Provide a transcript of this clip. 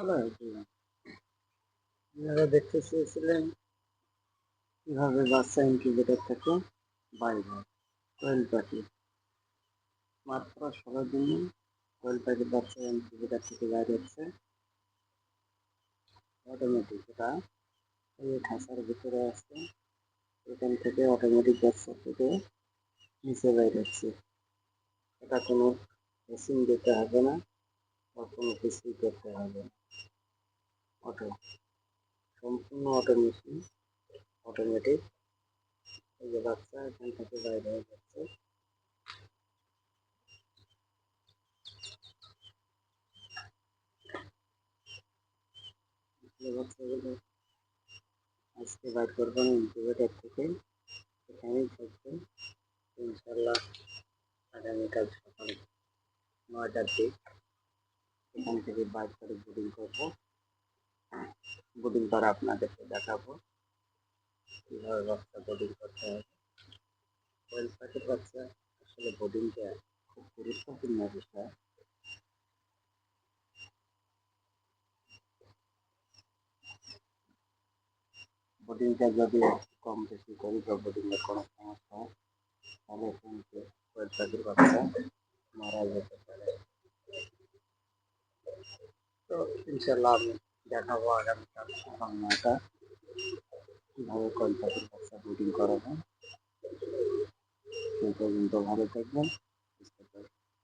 ভালো হয়েছিল। আপনারা দেখতে চেয়েছিলেন কিভাবে বাচ্চা ইনকিউবেটর থেকে বাইরে হয়। কোয়েল পাখি মাত্র 16 দিনে কোয়েল পাখির বাচ্চা ইনকিউবেটর থেকে বাইরে হচ্ছে অটোমেটিক। এটা এই খাঁচার ভিতরে আছে, এখান থেকে অটোমেটিক বাচ্চা থেকে নিচে বাইরে হচ্ছে। এটা কোনো মেশিন দিতে হবে না বা কোনো কিছুই করতে হবে না। অটো সম্পূর্ণ অটো মেশিন, অটোমেটিক। এই যে বাচ্চা এখান থেকে বাইরে হয়ে যাচ্ছে। এই বাচ্চাগুলো আজকে বাইর করবেন ইনকিউবেটর থেকে, এখানেই থাকবে ইনশাল্লাহ। আগামীকাল সকাল 9টার দিক এখান থেকে বাইর করে ব্রিডিং করবো। ব্রিডিং করা আপনাদেরকে দেখাবো কীভাবে বাচ্চা ব্রিডিং করতে হবে। কোয়েল পাখির বাচ্চা আসলে ব্রিডিংটা খুব গুরুত্বপূর্ণ বিষয়। ব্রিডিংটা যদি কম বেশি করি বা ব্রিডিংয়ের কোনো সমস্যা হয় তাহলে কিন্তু কোয়েল পাখির বাচ্চা মারা যেতে পারে। তো ইনশাল্লাহ আমি দেখাবো আগামীকাল সকাল 9টা কীভাবে কোয়েল পাখির বাচ্চা ব্রিডিং করা হয়। সেই পর্যন্ত ভালো থাকবেন।